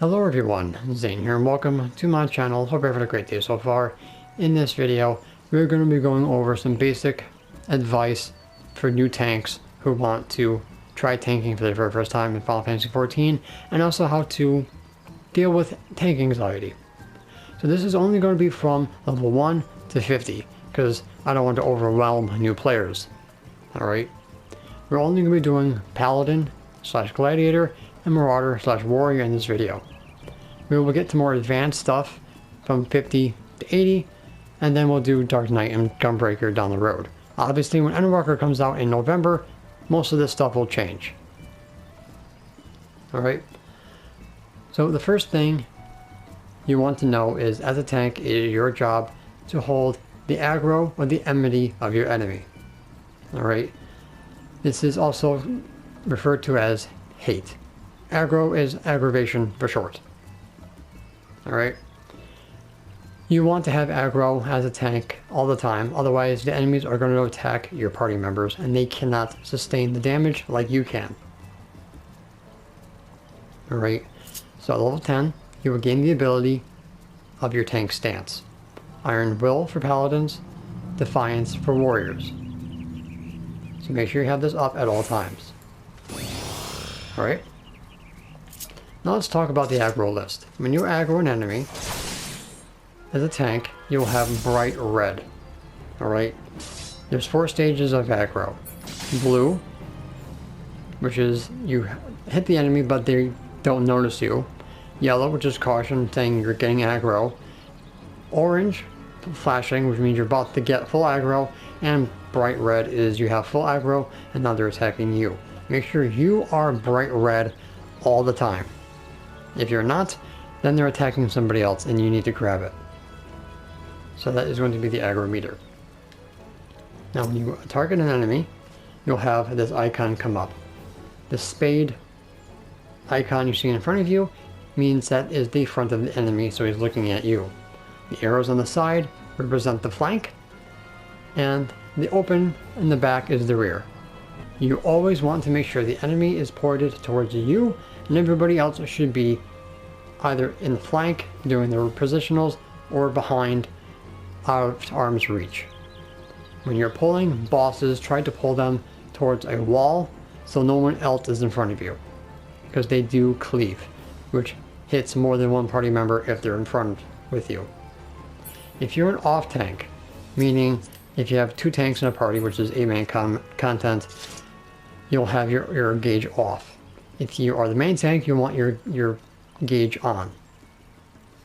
Hello everyone, Zane here and welcome to my channel. Hope you're having a great day so far. In this video, we're going to be going over some basic advice for new tanks who want to try tanking for the very first time in Final Fantasy XIV, and also how to deal with tank anxiety. So this is only going to be from level 1 to 50, because I don't want to overwhelm new players. Alright, we're only going to be doing Paladin / Gladiator and Marauder / Warrior in this video. We will get to more advanced stuff from 50 to 80, and then we'll do Dark Knight and Gunbreaker down the road. Obviously, when Endwalker comes out in November, most of this stuff will change. Alright, so the first thing you want to know is, as a tank, it is your job to hold the aggro or the enmity of your enemy. Alright, this is also referred to as hate. Aggro is aggravation for short. Alright, you want to have aggro as a tank all the time, otherwise the enemies are going to attack your party members and they cannot sustain the damage like you can. Alright, so at level 10 you will gain the ability of your tank stance. Iron Will for Paladins, Defiance for Warriors. So make sure you have this up at all times. Alright, now let's talk about the aggro list. When you aggro an enemy as a tank, you will have bright red. Alright, there's 4 stages of aggro. Blue, which is you hit the enemy but they don't notice you. Yellow, which is caution, saying you're getting aggro. Orange, flashing, which means you're about to get full aggro. And bright red is you have full aggro and now they're attacking you. Make sure you are bright red all the time. If you're not, then they're attacking somebody else and you need to grab it. So that is going to be the aggro meter. Now when you target an enemy, you'll have this icon come up. The spade icon you see in front of you means that is the front of the enemy, so he's looking at you. The arrows on the side represent the flank, and the open in the back is the rear. You always want to make sure the enemy is ported towards you, and everybody else should be either in the flank doing their positionals or behind out of arm's reach. When you're pulling bosses, try to pull them towards a wall so no one else is in front of you, because they do cleave, which hits more than one party member if they're in front with you. If you're an off tank, meaning if you have 2 tanks in a party, which is 8-man content, you'll have your gauge off. If you are the main tank, you want your gauge on.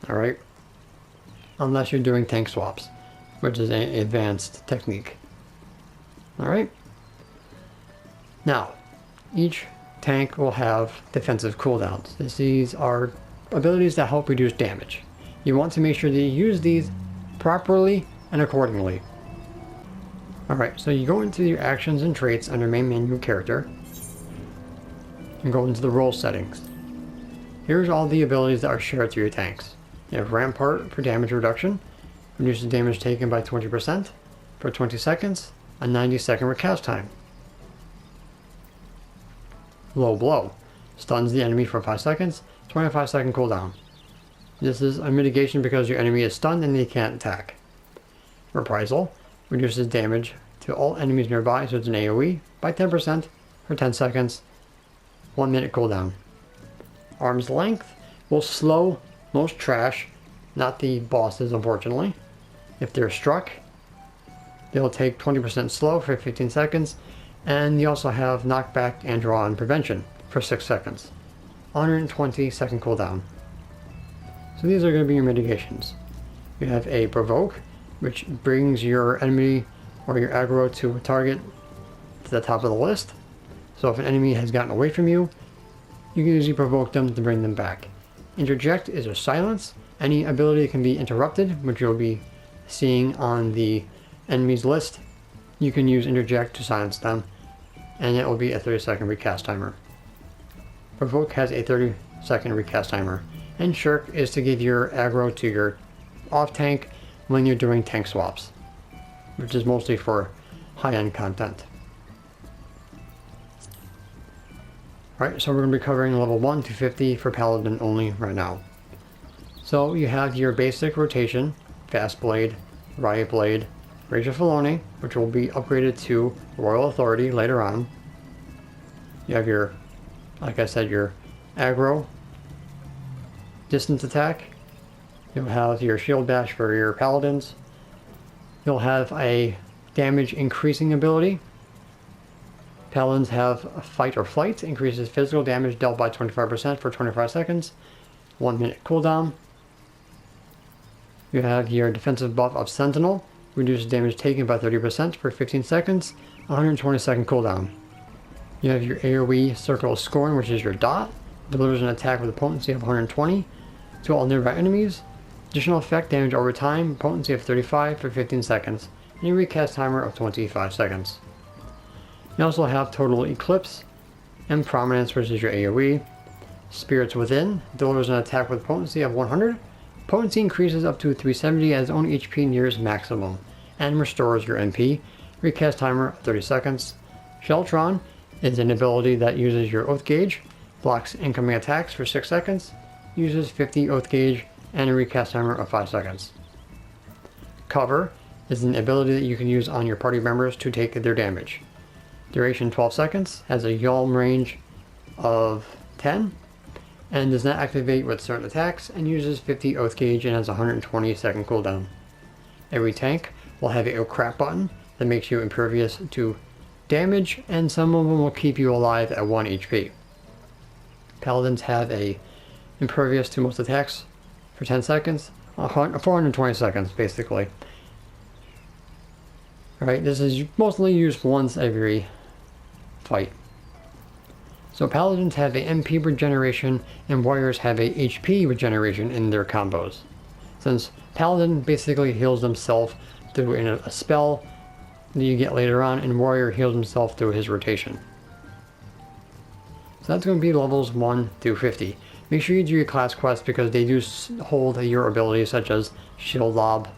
Alright? Unless you're doing tank swaps, which is an advanced technique. Alright? Now, each tank will have defensive cooldowns. These are abilities that help reduce damage. You want to make sure that you use these properly and accordingly. Alright, so you go into your actions and traits under main menu character and go into the role settings. Here's all the abilities that are shared to your tanks. You have Rampart for damage reduction, reduces damage taken by 20% for 20 seconds, a 90-second recast time. Low Blow stuns the enemy for 5 seconds, 25-second cooldown. This is a mitigation because your enemy is stunned and they can't attack. Reprisal reduces damage to all enemies nearby, so it's an AoE, by 10% for 10 seconds, 1 minute cooldown. Arm's Length will slow most trash, not the bosses unfortunately. If they're struck, they'll take 20% slow for 15 seconds, and you also have Knockback and Draw and Prevention for 6 seconds. 120-second cooldown. So these are going to be your mitigations. You have a Provoke, which brings your enemy or your aggro to a target to the top of the list. So if an enemy has gotten away from you, you can usually provoke them to bring them back. Interject is a silence. Any ability can be interrupted, which you'll be seeing on the enemy's list. You can use Interject to silence them, and it will be a 30-second recast timer. Provoke has a 30-second recast timer. And Shirk is to give your aggro to your off tank when you're doing tank swaps, which is mostly for high-end content. Alright, so we're going to be covering level 1 to 50 for Paladin only right now. So you have your basic rotation, Fast Blade, Riot Blade, Rage of Felony, which will be upgraded to Royal Authority later on. You have your, like I said, your aggro, distance attack. You'll have your shield bash for your paladins. You'll have a damage increasing ability. Paladins have a fight or flight, increases physical damage dealt by 25% for 25 seconds, 1 minute cooldown. You have your defensive buff of Sentinel, reduces damage taken by 30% for 15 seconds, 120 second cooldown. You have your AoE Circle of Scorn, which is your dot, delivers an attack with a potency of 120 to all nearby enemies. Additional effect, damage over time, potency of 35 for 15 seconds, and a recast timer of 25 seconds. You also have Total Eclipse and Prominence, which is your AoE. Spirits Within delivers an attack with potency of 100. Potency increases up to 370 as own HP nears maximum, and restores your MP. Recast timer of 30 seconds. Sheltron is an ability that uses your Oath Gauge, blocks incoming attacks for 6 seconds, uses 50 Oath Gauge, and a recast timer of 5 seconds. Cover is an ability that you can use on your party members to take their damage. Duration 12 seconds, has a yalm range of 10, and does not activate with certain attacks, and uses 50 Oath Gauge and has a 120 second cooldown. Every tank will have a "Oh crap" button that makes you impervious to damage, and some of them will keep you alive at 1 HP. Paladins have a impervious to most attacks for 10 seconds, 420 seconds basically. Alright, this is mostly used once every fight. So Paladins have a MP regeneration and Warriors have a HP regeneration in their combos. Since Paladin basically heals himself through a spell that you get later on, and Warrior heals himself through his rotation. So that's going to be levels 1 through 50. Make sure you do your class quests because they do hold your abilities such as Shield Lob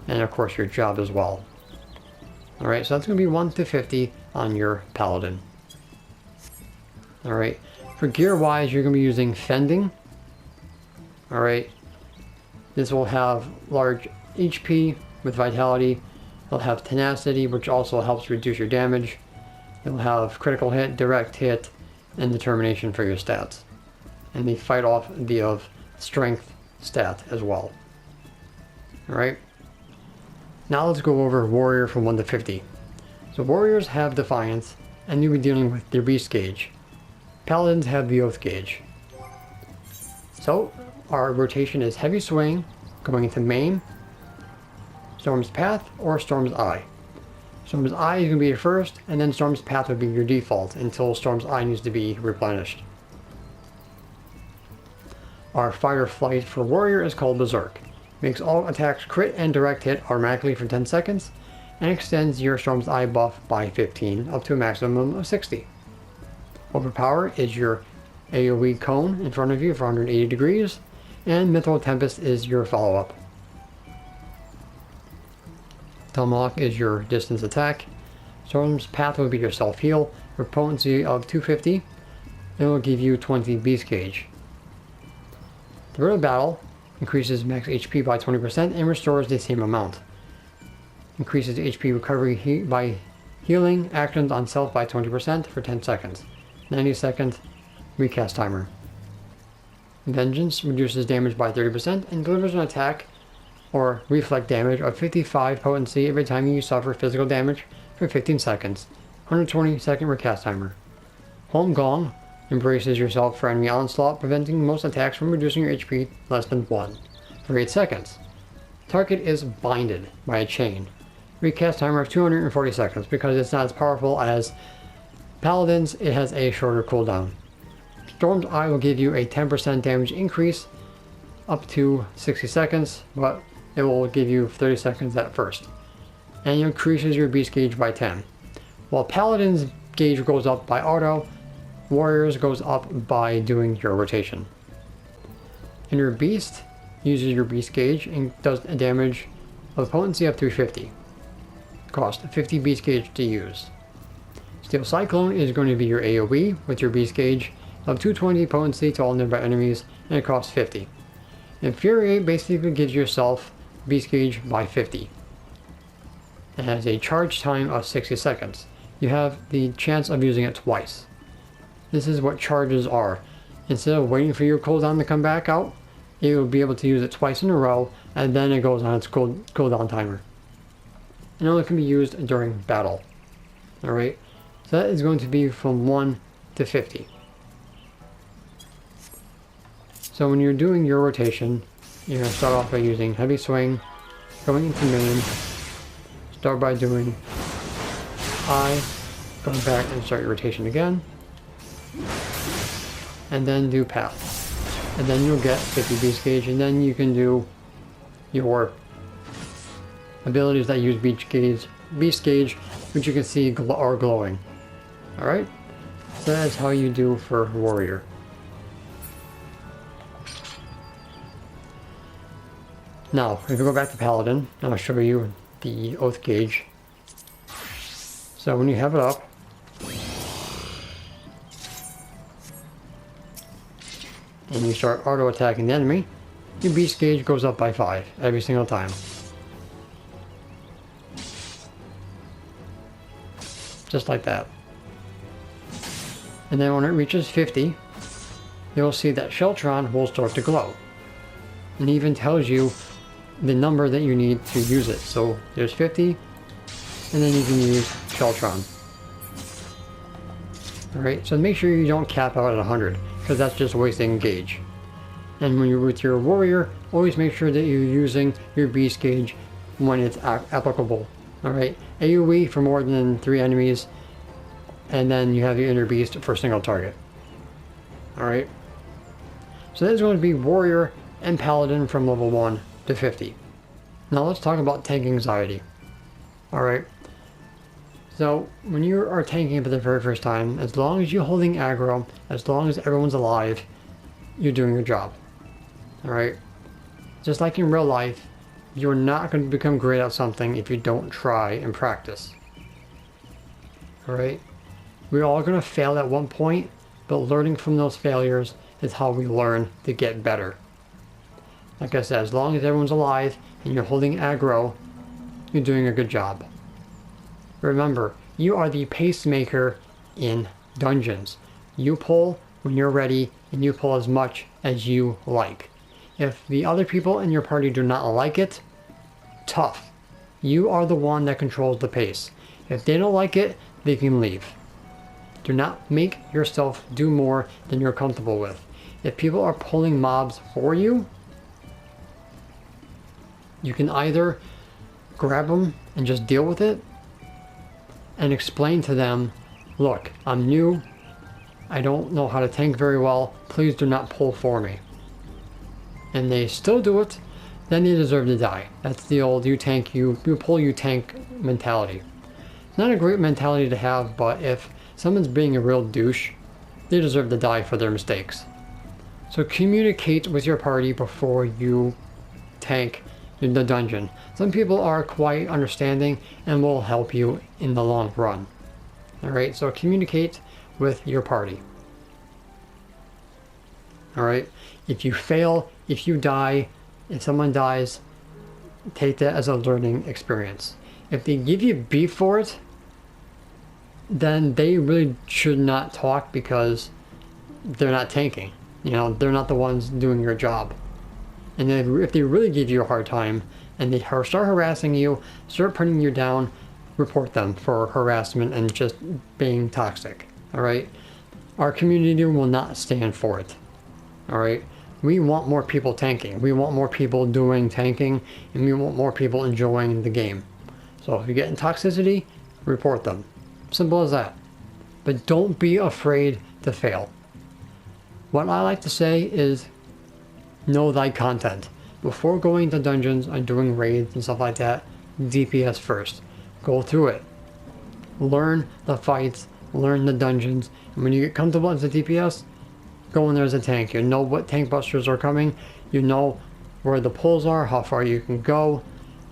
and of course your job as well. Alright, so that's going to be 1 to 50 on your Paladin. Alright, for gear wise you're going to be using Fending. Alright, this will have large HP with Vitality. It'll have Tenacity, which also helps reduce your damage. It'll have Critical Hit, Direct Hit, and Determination for your stats. And they fight off the Strength stat as well. Alright. Now let's go over Warrior from 1 to 50. So Warriors have Defiance, and you'll be dealing with their Beast Gauge. Paladins have the Oath Gauge. So our rotation is Heavy Swing, going into Main, Storm's Path, or Storm's Eye. Storm's Eye is going to be your first, and then Storm's Path would be your default until Storm's Eye needs to be replenished. Our Fight or Flight for Warrior is called Berserk. Makes all attacks crit and direct hit automatically for 10 seconds, and extends your Storm's Eye buff by 15 up to a maximum of 60. Overpower is your AoE cone in front of you for 180 degrees, and Mythril Tempest is your follow-up. Tomahawk is your distance attack. Storm's Path will be your self-heal for potency of 250. It will give you 20 Beast Gauge. Threat of Battle increases max HP by 20% and restores the same amount. Increases HP recovery by healing actions on self by 20% for 10 seconds. 90 second recast timer. Vengeance reduces damage by 30% and delivers an attack or reflect damage of 55 potency every time you suffer physical damage for 15 seconds. 120 second recast timer. Home Gong embraces yourself for enemy onslaught, preventing most attacks from reducing your HP less than 1 for 8 seconds. Target is binded by a chain. Recast timer of 240 seconds. Because it's not as powerful as Paladins, it has a shorter cooldown. Storm's Eye will give you a 10% damage increase up to 60 seconds, but it will give you 30 seconds at first. And it increases your Beast Gauge by 10. While Paladin's gauge goes up by auto, Warriors goes up by doing your rotation. And your Beast uses your Beast Gauge and does a damage of potency of 350. Cost 50 Beast Gauge to use. Steel Cyclone is going to be your AoE with your Beast Gauge of 220 potency to all nearby enemies, and it costs 50. Infuriate basically gives yourself beast gauge by 50. It has a charge time of 60 seconds. You have the chance of using it twice. This is what charges are. Instead of waiting for your cooldown to come back out, you will be able to use it twice in a row, and then it goes on its cooldown timer. And it only can be used during battle. Alright, so that is going to be from 1 to 50. So when you're doing your rotation, you're going to start off by using heavy swing, going into main, start by doing I, going back and start your rotation again, and then do path. And then you'll get 50 beast gauge, and then you can do your abilities that use beast gauge, which you can see are glowing. Alright, so that's how you do for warrior. Now, if we go back to Paladin, I'll show you the oath gauge. So when you have it up, and you start auto attacking the enemy, your beast gauge goes up by 5 every single time. Just like that. And then when it reaches 50, you'll see that Sheltron will start to glow. And it even tells you the number that you need to use it. So there's 50, and then you can use Sheltron. Alright, so make sure you don't cap out at 100, because that's just wasting gauge. And when you're with your warrior, always make sure that you're using your beast gauge when it's applicable. Alright, AoE for more than 3 enemies, and then you have your inner beast for a single target. Alright, so that's going to be warrior and paladin from level 1 to 50. Now let's talk about tank anxiety. Alright, so when you are tanking for the very first time, as long as you're holding aggro, as long as everyone's alive, you're doing your job. Alright, just like in real life, you're not going to become great at something if you don't try and practice. Alright, we're all going to fail at one point, but learning from those failures is how we learn to get better. Like I said, as long as everyone's alive and you're holding aggro, you're doing a good job. Remember, you are the pacemaker in dungeons. You pull when you're ready, and you pull as much as you like. If the other people in your party do not like it, tough. You are the one that controls the pace. If they don't like it, they can leave. Do not make yourself do more than you're comfortable with. If people are pulling mobs for you, you can either grab them and just deal with it and explain to them, look, I'm new, I don't know how to tank very well, please do not pull for me. And they still do it, then they deserve to die. That's the old you pull, you tank mentality. It's not a great mentality to have, but if someone's being a real douche, they deserve to die for their mistakes. So communicate with your party before you tank in the dungeon. Some people are quite understanding and will help you in the long run. Alright, so communicate with your party. Alright, if you fail, if you die, if someone dies, take that as a learning experience. If they give you beef for it, then they really should not talk, because they're not tanking. You know, they're not the ones doing your job. And if they really give you a hard time and they start harassing you, start putting you down, report them for harassment and just being toxic. Alright? Our community will not stand for it. Alright? We want more people tanking. We want more people doing tanking, and we want more people enjoying the game. So if you get in toxicity, report them. Simple as that. But don't be afraid to fail. What I like to say is, know thy content. Before going to dungeons and doing raids and stuff like that, DPS first. Go through it. Learn the fights, learn the dungeons, and when you get comfortable as a DPS, go in there as a tank. You know what tank busters are coming, you know where the pulls are, how far you can go.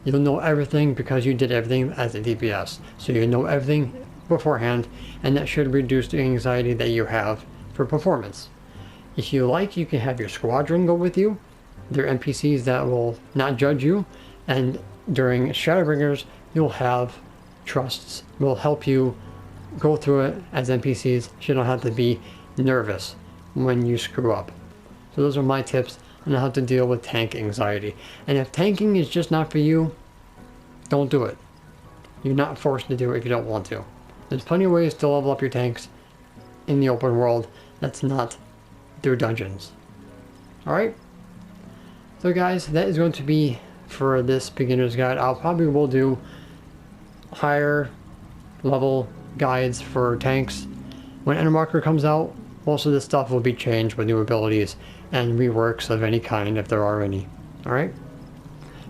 You'll know everything because you did everything as a DPS. So you know everything beforehand, and that should reduce the anxiety that you have for performance. If you like, you can have your squadron go with you. They're NPCs that will not judge you, and during Shadowbringers, you'll have trusts. Will help you go through it as NPCs, so you don't have to be nervous when you screw up. So those are my tips on how to deal with tank anxiety. And if tanking is just not for you, don't do it. You're not forced to do it if you don't want to. There's plenty of ways to level up your tanks in the open world that's not through dungeons. Alright? So guys, that is going to be for this beginner's guide. I'll probably will do higher level guides for tanks. When Endmarker comes out, most of this stuff will be changed with new abilities and reworks of any kind if there are any. Alright?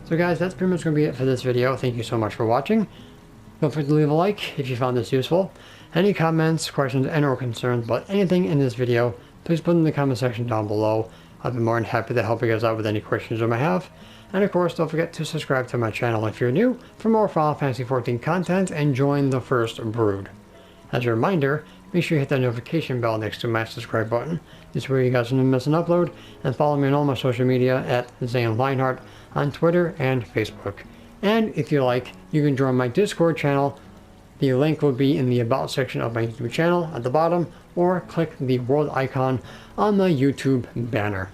So guys, that's pretty much going to be it for this video. Thank you so much for watching. Don't forget to leave a like if you found this useful. Any comments, questions, and or concerns about anything in this video, please put them in the comment section down below. I'll be more than happy to help you guys out with any questions you may have. And of course, don't forget to subscribe to my channel if you're new for more Final Fantasy XIV content and join the First Brood. As a reminder, make sure you hit that notification bell next to my subscribe button. This way you guys don't miss an upload, and follow me on all my social media at Zane Lionheart on Twitter and Facebook. And if you like, you can join my Discord channel. The link will be in the About section of my YouTube channel at the bottom, or click the world icon on the YouTube banner.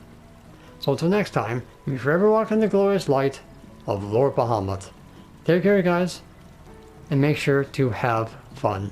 So until next time, may you forever walk in the glorious light of Lord Bahamut. Take care guys, and make sure to have fun.